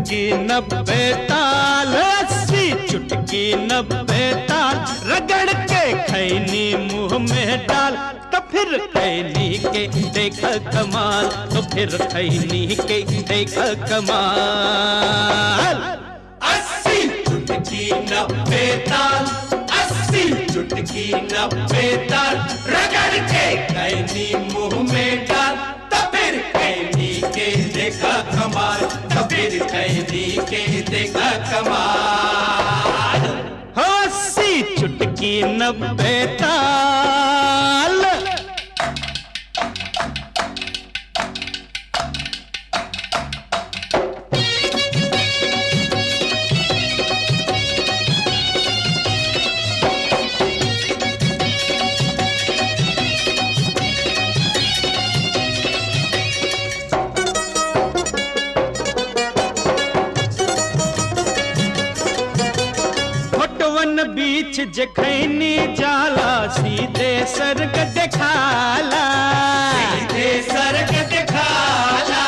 चुटकी 90 ताल, 80 चुटकी 90 ताल, रगड़ के खैनी मुंह में डाल, तो फिर खैनी के देखा कमाल, तो फिर खैनी के देखा कमाल। 80 चुटकी 90 ताल, 80 चुटकी 90 ताल, रगड़ के खैनी मुंह में डाल, तो फिर खैनी के देखा कमाल, तो फिर खैनी के देखा कमाल। 80 चुटकी 90 ताल। बीच जखैनी जाला, सीधे सर्ग दिखाला, सीधे सर्ग दिखाला।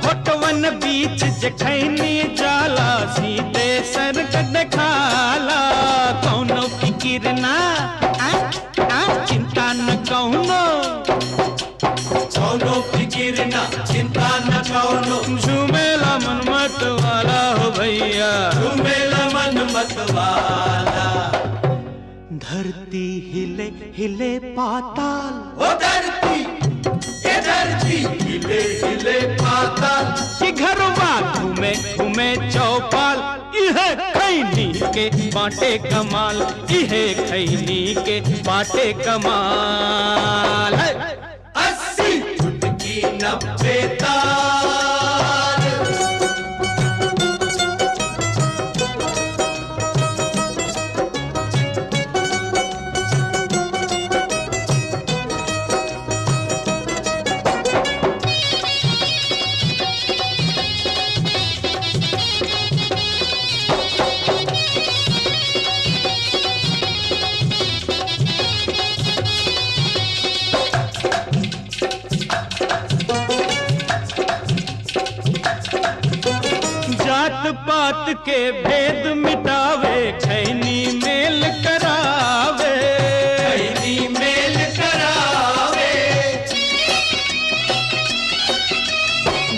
होटवन बीच जखैनी जाला, सीधे सर्ग दिखाला। कौनो फिकिर ना चिंता न कौनो, कौनो फिकिर ना चिंता न कौनो, झूमेला मन मत वाला हो भैया, झूमेला मन मत वाला। धरती हिले हिले पाताल, ओ धरती ये धरती हिले हिले पाताल, कि घरवा घूमे घूमे चौपाल, यह खैनी के बाटे कमाल, यह खैनी के बाटे कमाल। 80 चुटकी 90 ताल। जात पात के भेद मिटावे, खैनी मेल करावे, खैनी मेल करावे।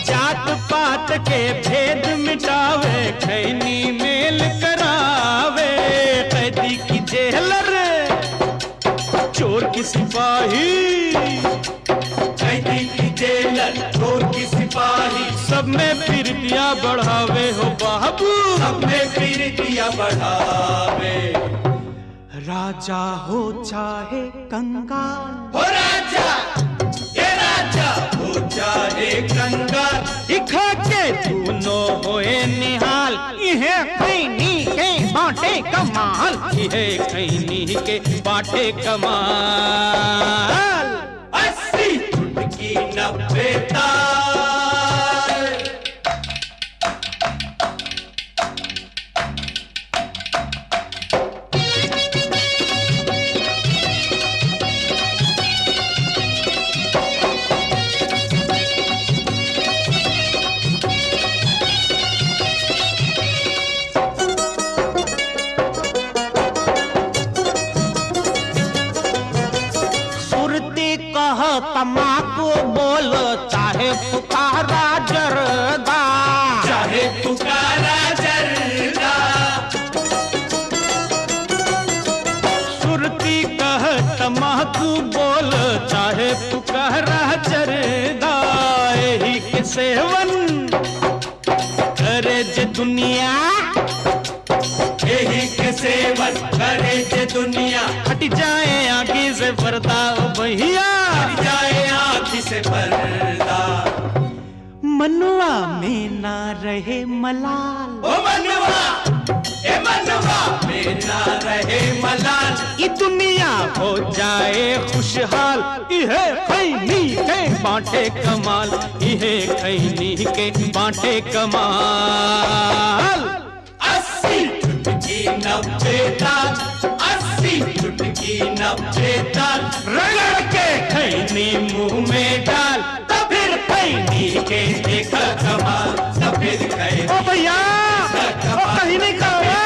जात पात के भेद मिटावे, खैनी मेल करावे। कैदी की जेलर, चोर की सिपाही, कैदी की जेलर, चोर की सिपाही, सब में प्रीतिया बढ़ावे हो बाबू, सब में प्रीतिया बढ़ावे। राजा हो चाहे कंगाल, हो राजा ये राजा हो चाहे कंगाल, इखा के दोनों होए निहाल, यह खैनी के बाटे कमाल, यह खैनी के बाटे कमाल। 80 चुटकी 90 ताल। तमाकू बोल चाहे पुकारा जरदा, चाहे पुकारा जरदा, सुरती कह तमाकू बोल चाहे पुकारा जरदा। यही के सेवन करे जे दुनिया, यही के सेवन करे जे दुनिया, हट जाए आगे से पर्दा भैया, हट जाए आँखी से पर्दा। मनवा में ना रहे मलाल, ओ मनवा ए मनवा में ना रहे मलाल, ये दुनिया हो जाए खुशहाल, यह खैनी के बाटे कमाल, यह खैनी के बाटे कमाल। 80 चुटकी 90 ताल, 80 चुटकी 90 ताल, रगड़ के खैनी मुंह में डाल, तो फिर खैनी के देखा कमाल तो फिर खैनी ओ भैया कहीं नहीं कहा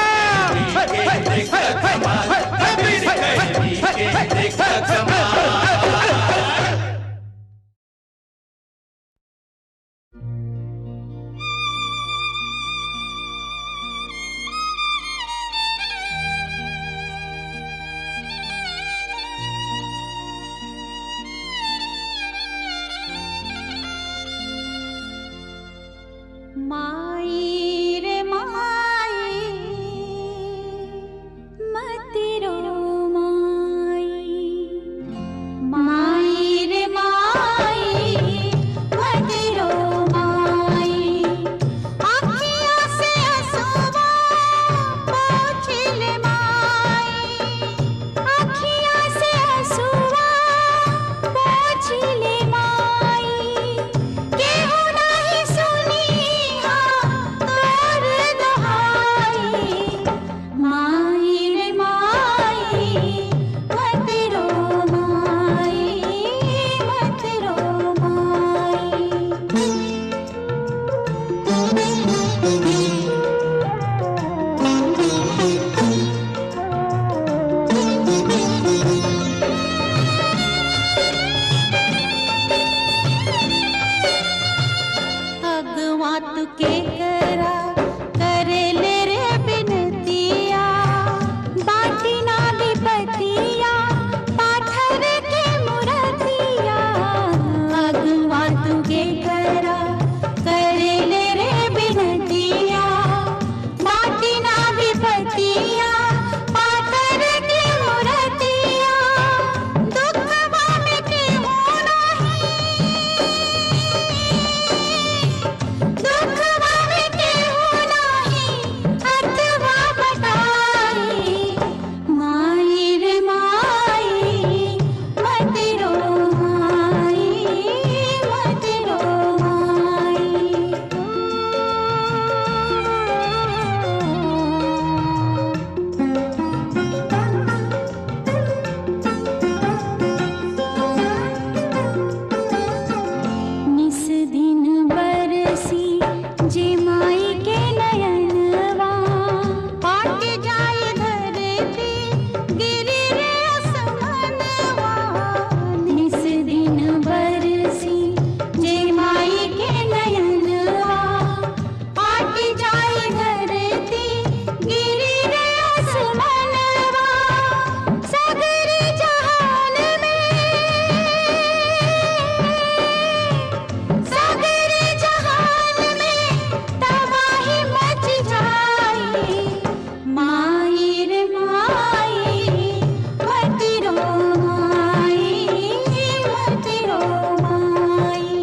देखा कमाल तो फिर खैनी के देखा कमाल। माई रे माई मत रो माई, माई रे माई मत रो माई, आँखियों से आंसुआ पोंछ ले माई, आँखियों से आंसुआ पोंछ ले माई, केहू नहीं सुनी माई रे माई मत रो माई, मत रो माई। अगवा तू के करा करे ले रे बिनतिया, बाटी ना विपतिया पाथर के मुरतिया, अगवा तू के करा करे ले रे बिनतिया, बाटी ना विपतिया पाथर के मुरतिया, दुखवा में केहू नहीं, दुखवा में केहू नहीं अथवा बटाई, माई रे माई मत रो माई, मत रो माई। निस दिन बरसी जे माई के नयनवा, पाट जाए धरती गिरी रे आसमानवा, निस दिन बरसी जे माई के नयनवा, पाट जाए धरती गिरी रे आसमानवा, सगर जहान में, सागर जहान में तबाही मच जाई, माई रे माई मत रो माई, मत रो माई।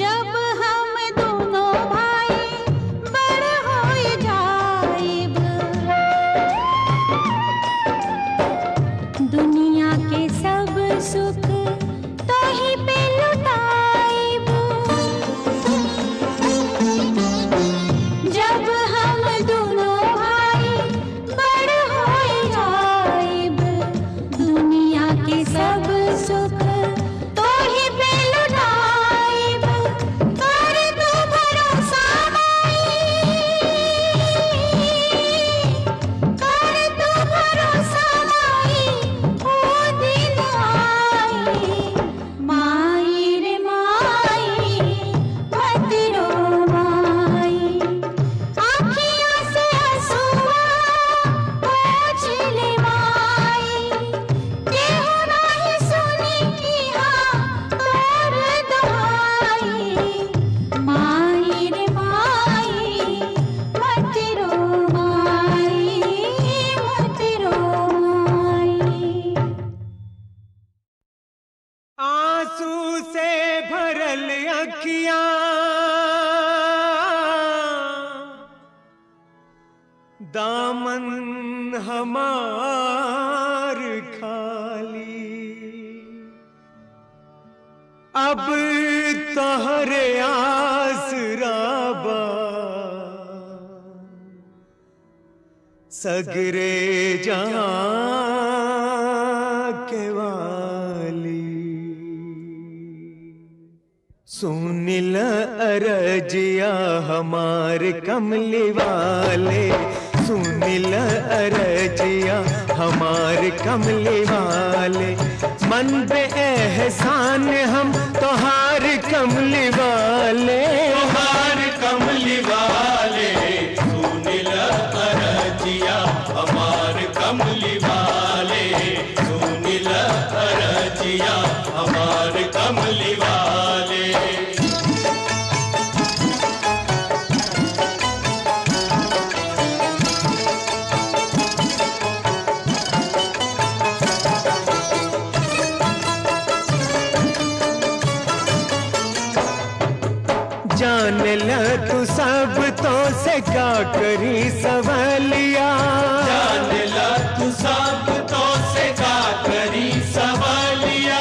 जब हम दोनों भाई बड़ हो जाइब, दुनिया के सब सुख तोही पे लुटाइब, जब हम दोनों भाई बड़ हो जाइब, दुनिया के सब सुख तोही पे लुटाइब, कर तू भरोसा माई, कर तू भरोसा माई, ओ दिन आई, माई रे माई मत रो माई, आँखियों से आंसुआ पोंछ ले माई, केहू नहीं सुनी तोर दुहाई, माई रे माई मत रो माई, मत रो माई। आंसू से भरल अखियां दामन हमार खाली, अब तोहरे आसराबा सगरे जहां के वाली। सुनिल अरजिया हमार कमली वाले, सुनिल अरजिया हमार कमली वाले। मन पे एहसान हम तोहार कमली वाले, तोहार कमली वाले। सुनिल अरजिया हमार कमली वाले, सुनिल अरजिया हमार कमली वाले। जान ल तू सब तो से क्या करी सवालिया, जान ला तू सब तो से का करी सवालिया।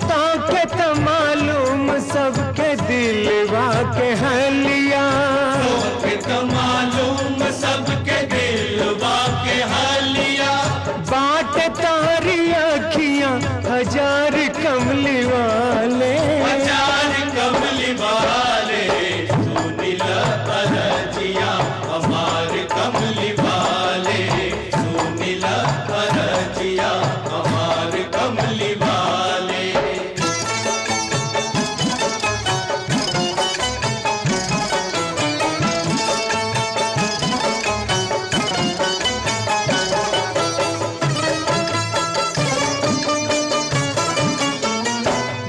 ताके तो मालूम सबके दिलवा के हलिया, तोके तो मालूम सबके दिलवा के हालिया। बाट तारी अखियां हजार कमली वाले, हजार कमली वाले। सुनिल अरजिया हमार कमली वाले, सुनिल अरजिया हमार कमली वाले।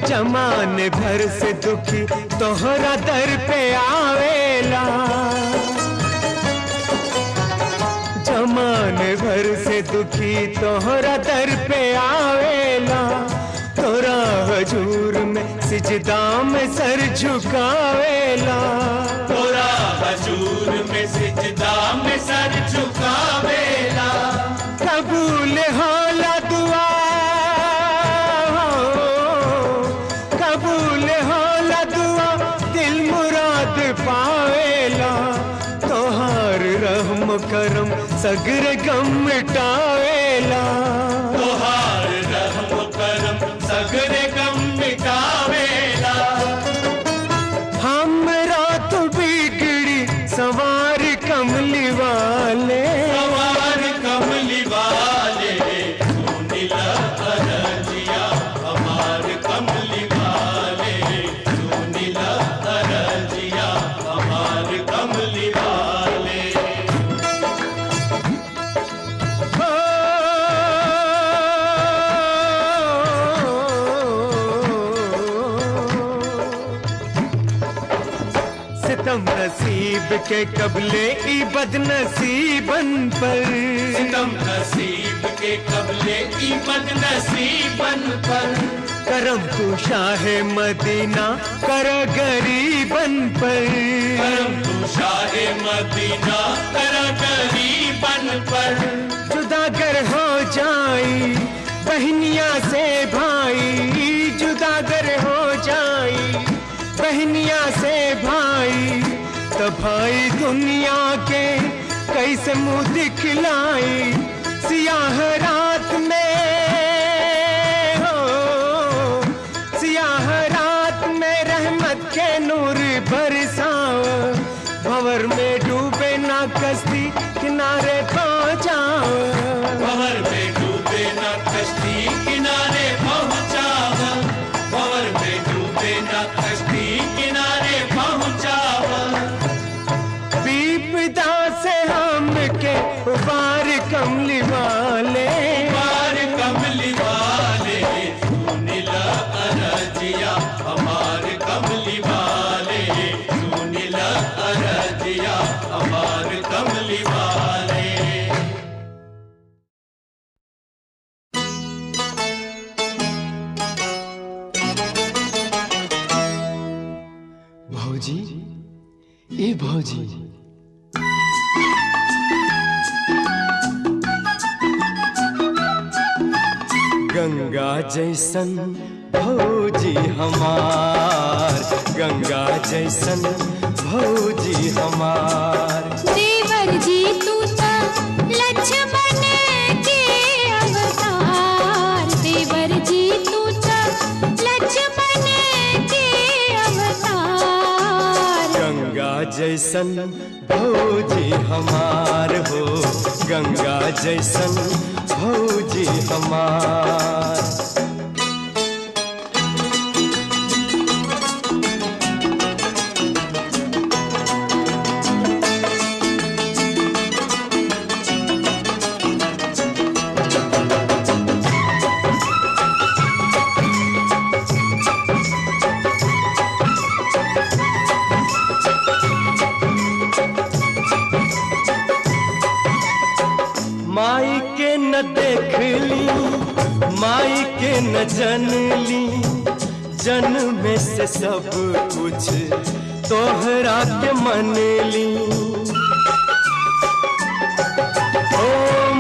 जमाने भर से दुखी तोहरा दर पे आवेला, जमाने भर से दुखी तोहरा दर पे आवेला। तोरा हजूर में सिजदा में सर झुकावेला, तोरा हजूर में सिजदा में सर झुकावेला। कबूल होला दुआ, कबूल होला दुआ, दिल मुराद पावेला। तोहार रहम करम सगर गम मिटावेला, तोहार रहम करम सगरे गम मिटावेला। हमरा तो बिगड़ी सवार कमली वाले, सवार कमली वाले। सुनिल अरजिया हमार कमली वाले, सुनिल अरजिया हमार कमली वाले। सितम नसीब के कबले ई बदनसीबन पर, सितम नसीब के कबले की बदनसीबन पर। करम तू शाहे मदीना कर गरीबन पर, करम तू शाहे मदीना कर गरीबन पर। जुदागर हो जाई बहनिया से भाई, जुदागर हो जाई बहनिया से भाई। तो भाई दुनिया के कैसे मुंह दिखलाई, सियाह रात में हो, सियाह रात में रहमत के नूर बरसाओ। भंवर में डूबे ना कश्ती किनारे पहुंचाओ, भंवर में डूबे ना कश्ती किनारे पहुंचावा, भंवर में डूबे ना कश्ती किनारे पहुंचावा। विपदा से हमके उबार कमली वाले, हमार कमली वाले। सुनिल अरजिया हमार कमली वाले, सुनिल अरजिया हमार कमली वाले। भौजी ए भौजी, गंगा जैसन भौजी हमार, गंगा जैसन भौजी हमार। देवर जी तू तो लक्ष्मण के अवतार, देवर जी तू तो लक्ष्मण के अवतार। गंगा जैसन भौजी हमार हो, गंगा जैसन भौजी हमार। माई के न देख ली, माई के न जन ली, जन्म से सब कुछ तोहरा के मन ली। ओ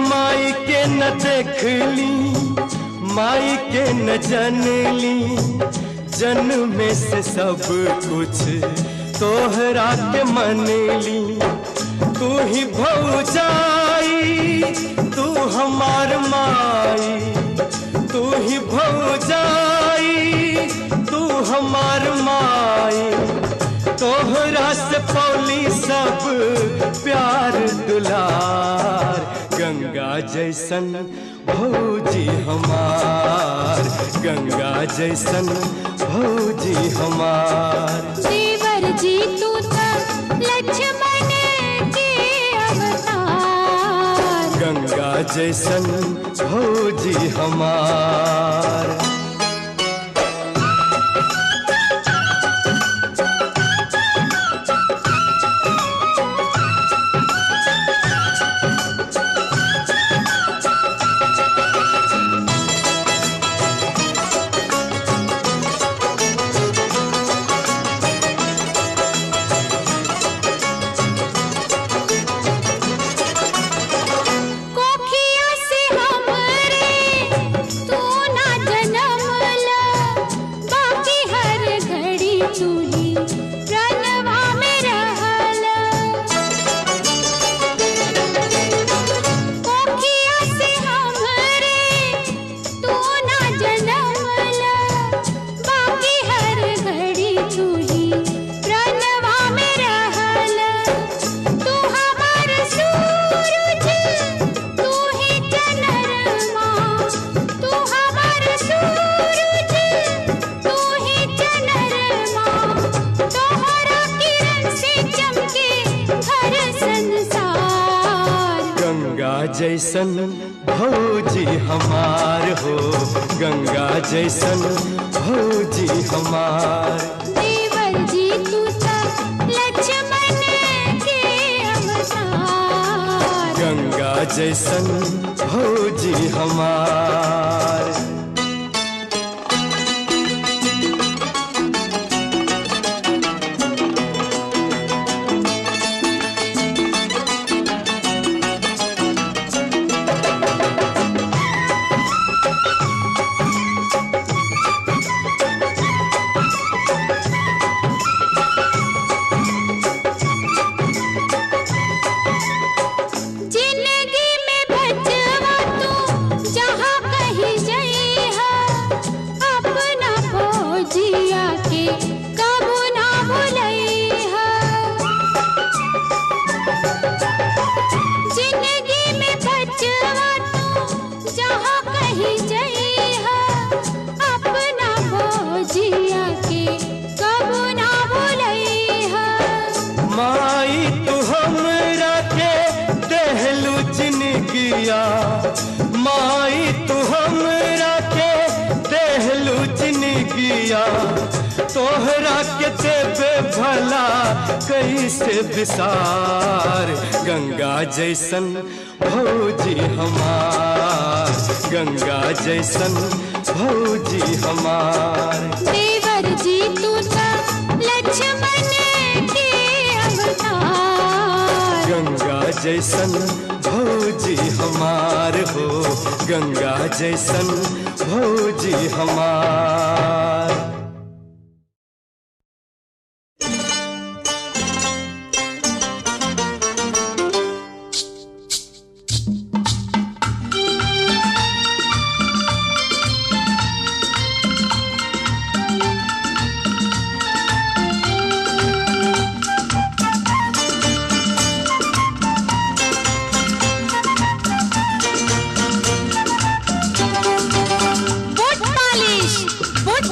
माई के न देख ली, माई के न जन ली, जन्म से सब कुछ तोहरा के मन ली। तू ही भौजाई, तू हमार माई, तू ही भौजाई, तू हमार माई। तोहरा से पौली सब प्यार दुलार, गंगा जैसन भौजी हमार, गंगा जैसन भौजी हमार। देवर जी तू तो लक्ष्मण के अवतार, गंगा जैसन भौजी हमार। कोखिया से हमरे तू ना जनमला, बाकी हर घड़ी तू ही रनवा में रहला। कोखिया से हमरे तू ना जनमला, बाकी हर घड़ी तू ही रनवा में रहला। तू हमार सूरज, तू ही चंद्रमा, तू हमार सूरज, तू ही चंद्रमा। तोहरा किरण से चमके हर संसार, गंगा जैसन भौजी हमार हो, गंगा जैसन भौजी हमार। देवर जी तू तो लक्ष्मण के अवतार, गंगा जैसन भौजी हमार। जिंदगी में बचवा तू जहाँ कहीं जइहा, अपना फौजिया के कबू ना भुलइहा। जिंदगी में बचवा तू जहाँ कहीं जइहा, अपना फौजिया के कबू ना भुलइहा। माई तू हमरा के देहलू जिनगिया, माई तू हमरा के देहलू जिनगिया। तोहरा के देवे भला कैसे विसार, गंगा जैसन भौजी हमार, गंगा जैसन भौजी हमार। देवर जी तू तो लक्ष्मण के अवतार, गंगा जैसन भौजी हमार हो गंगा जैसन भौजी हमार। बूट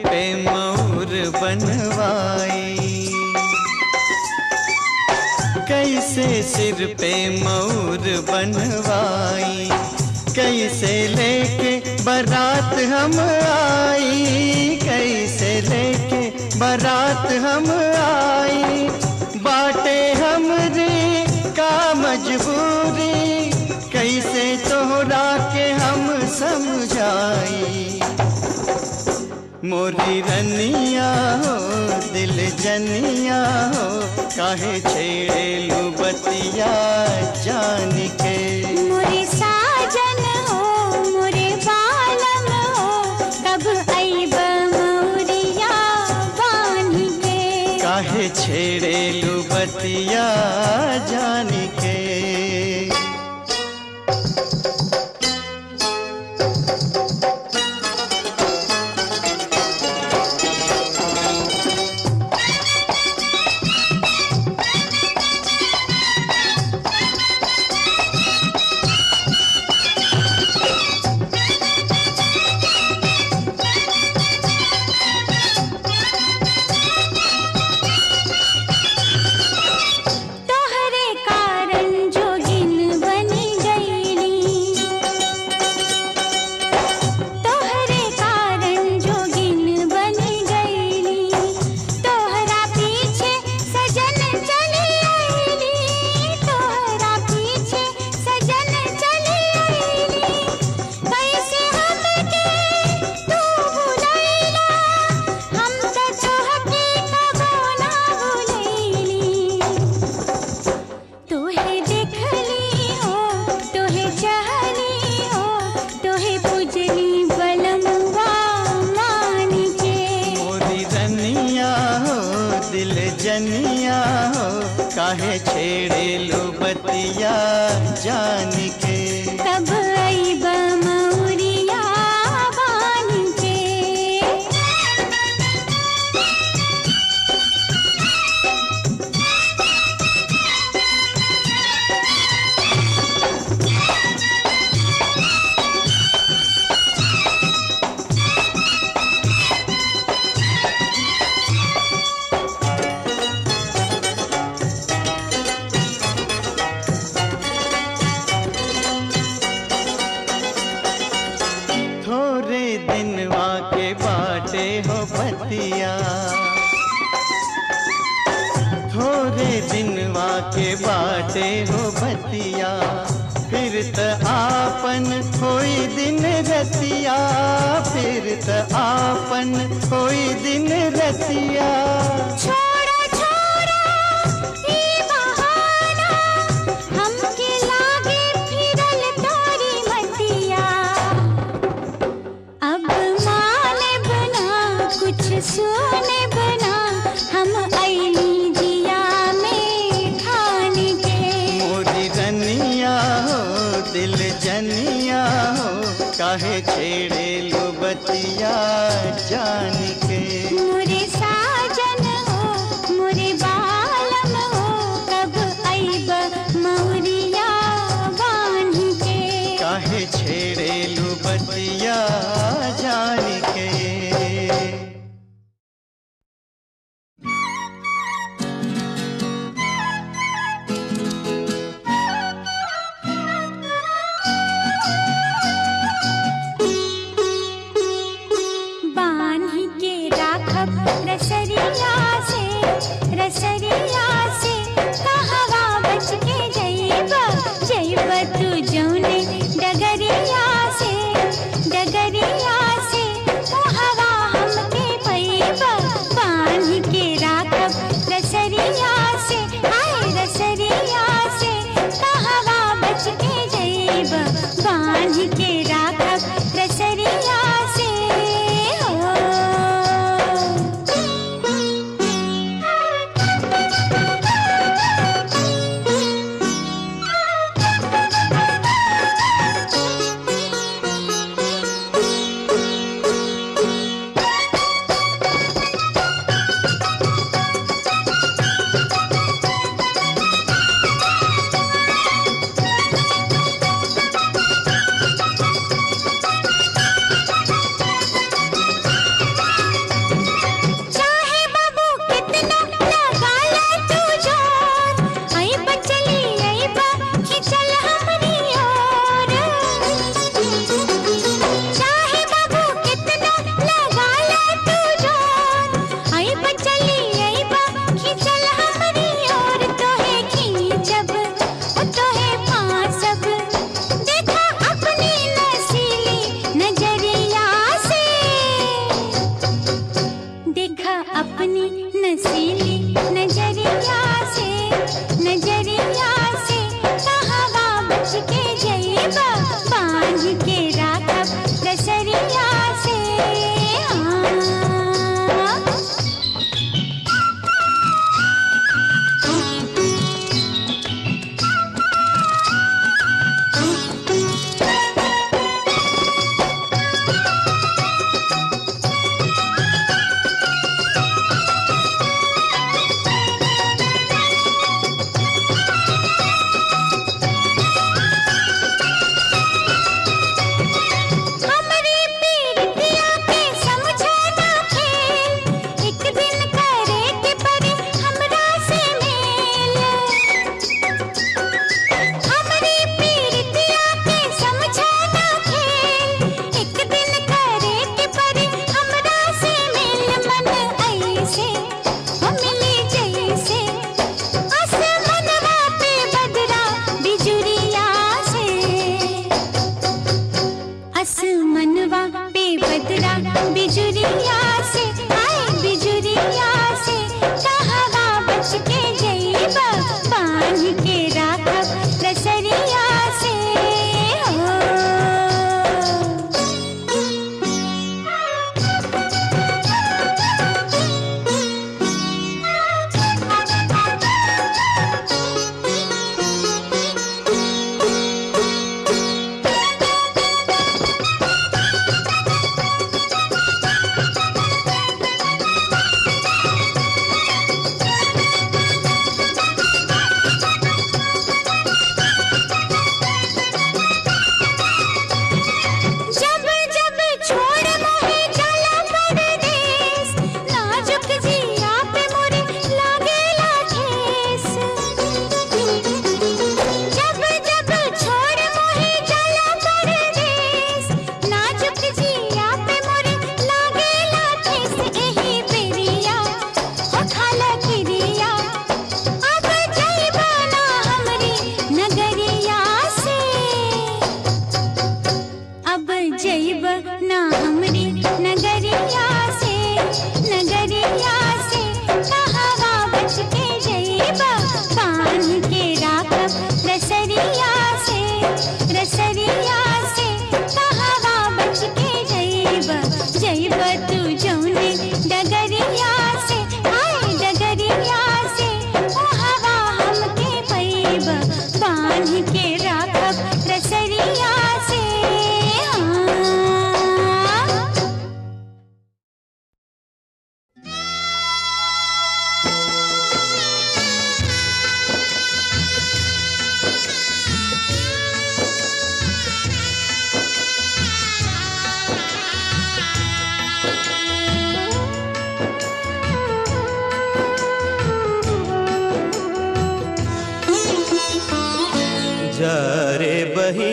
पे मोर बनवाई, कैसे सिर पे मोर बनवाई, कैसे लेके बारात हम आई, कैसे लेके बारात हम आई। बाटे हमरी का मजबूरी, कैसे तोहरा के हम समझाई। मोरी रनिया हो दिल जनिया हो, काहे छेड़ेलू बतिया जान के। मोरे साजन हो मोरे बालम हो, कब आइब मोरिया बांध के। काहे छेड़ेलू बतिया जान के। जनिया हो, काहे छेड़ेलू बतिया जान के। कब आइब मोरिया बांध के। दिनवा के बाटे हो बतिया, थोड़े दिनवा के बाटे हो बतिया, फिर त आपन होई दिन रतिया, फिर त आपन होई दिन रतिया। छोड़ा छोड़ा ई बहाना, हमके लागे फिरल तोरी मतिया। अब माने बना कुछ सुने बना, हम आईनी जिया में ठान के। मोरी रनिया हो दिल जनिया हो, काहे छेड़ेलू बतिया जान के। मोरे साजन हो मोरे बालम हो, कब आइब मोरिया बांध के। काहे छेड़ेलू बतिया जान के। रसरिया से कहवा बच के जइब, जइब तू जौने डगरिया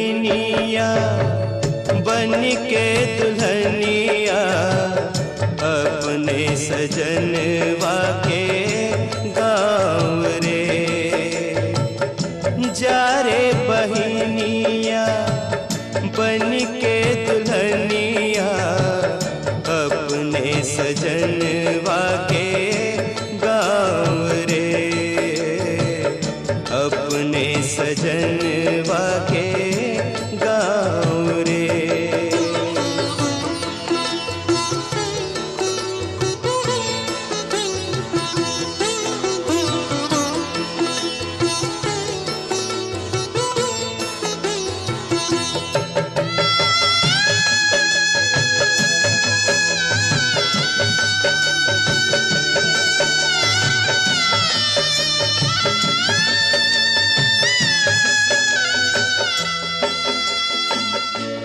बहिनिया बन के दुल्हनिया अपने सजनवा के गाँव रे। जा रे बहिनिया बन के दुल्हनिया अपने सजनवा के गाँव रे, अपने सजनवा के गाँव रे।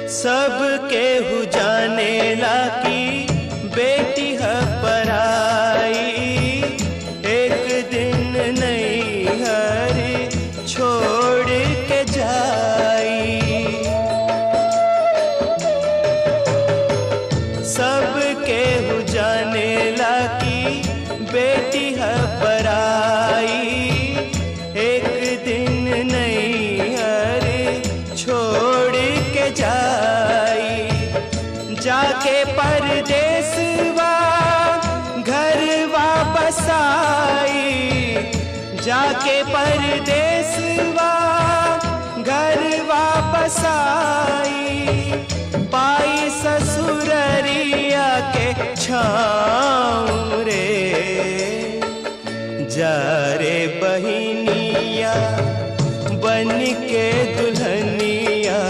सब केहू जाने ला की बेटी है पराई, एक दिन नहीं हरी छोड़ के जाई। सब केहू जाने ला की बेटी है पराई, एक दिन नहीं हरी छोड़ के जाई। जाके परदेसवा घर वापस आई, जाके परदेसवा घर वापस आई। पाई ससुररिया के छाँव रे। जा रे बहिनिया बन के दुल्हनिया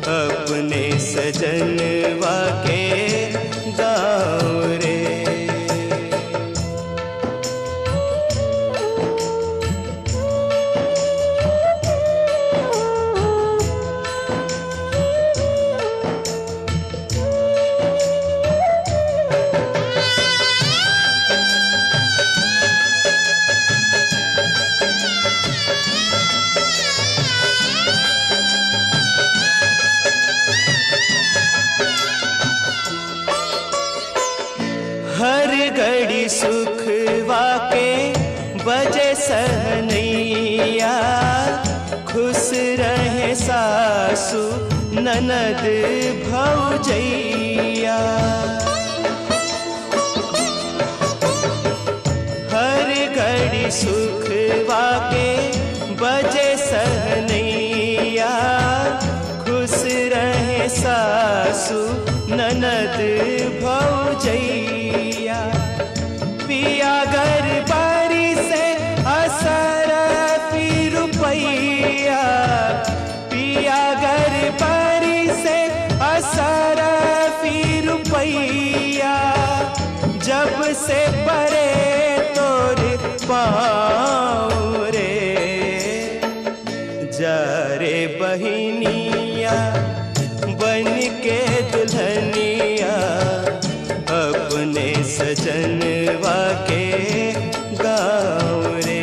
अपने सजनवा के गाँव रे। हर घड़ी सुखवा के बजे सहनैया, खुश रहे सासु ननद भौजैया। हर घड़ी सुखवा के बजे सहनैया, खुश रहे सासु ननद भौजैया। पिया घर बारी से असर फिर रुपैया, पिया घर बारी से असर फिर रुपैया। जब से परे तोर पाँव रे। जा रे बहिनिया बन के दुल्हनिया अपने सजनवा के गाँव रे।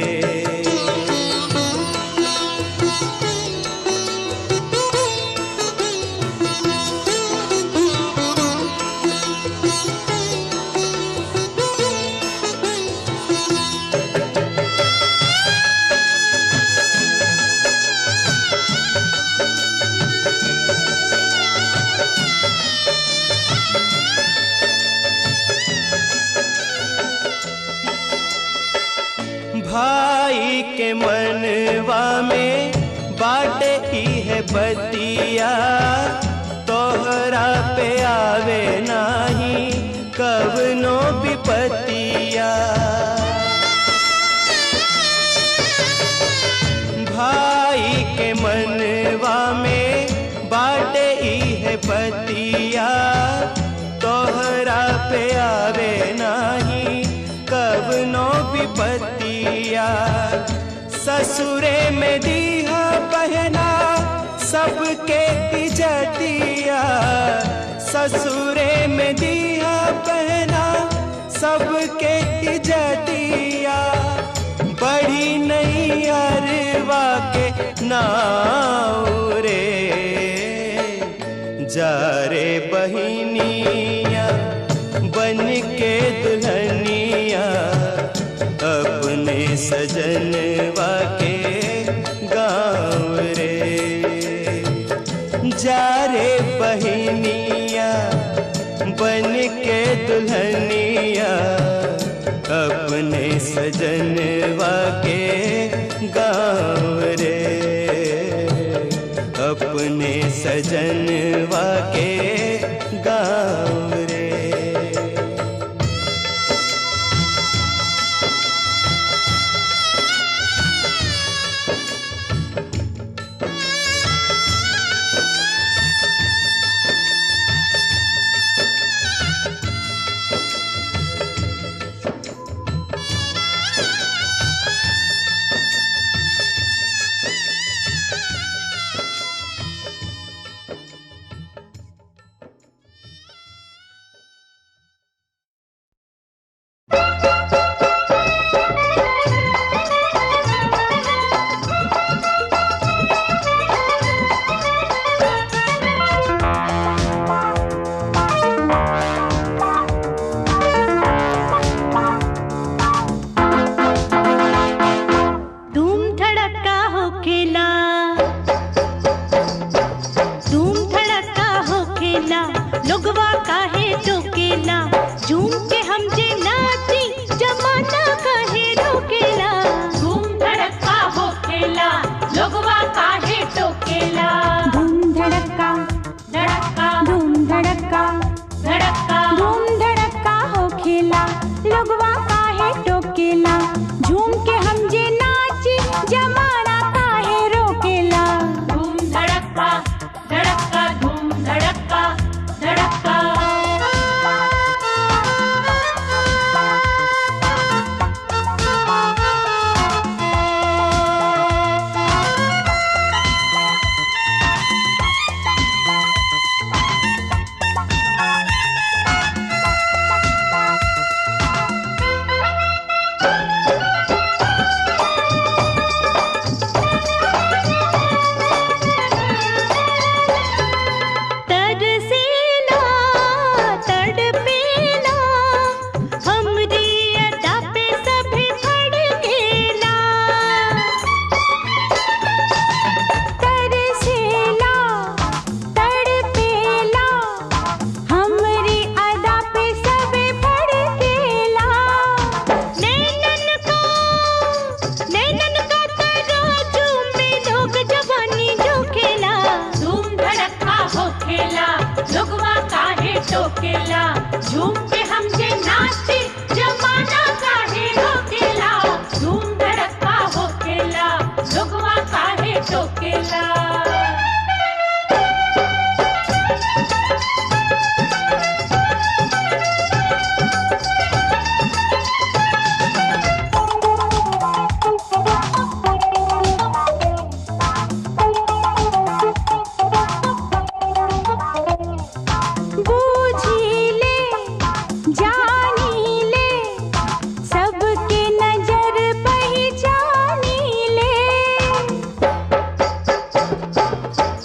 भाई के मनवा में बाटे ही है बतिया, तोहरा पे आवे नाही कवनो विपतिया। भाई के मनवा में बाटे ही है बतिया, तोहरा पे आवे नाही कवनो विपतिया। ससुरे में दीहा बहना सबके इज्जतिया, ससुरे में दीहा बहना सबके इज्जतिया। बढ़ी नहीं अरवा के नाव रे। जा रे बहिनिया बन के दुल्हनिया अपने सजनवा के गाँव रे। जा रे बहिनिया बन के दुल्हनिया अपने सजनवा के गाँव रे, अपने सजनवा के गाँव रे।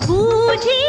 बूझी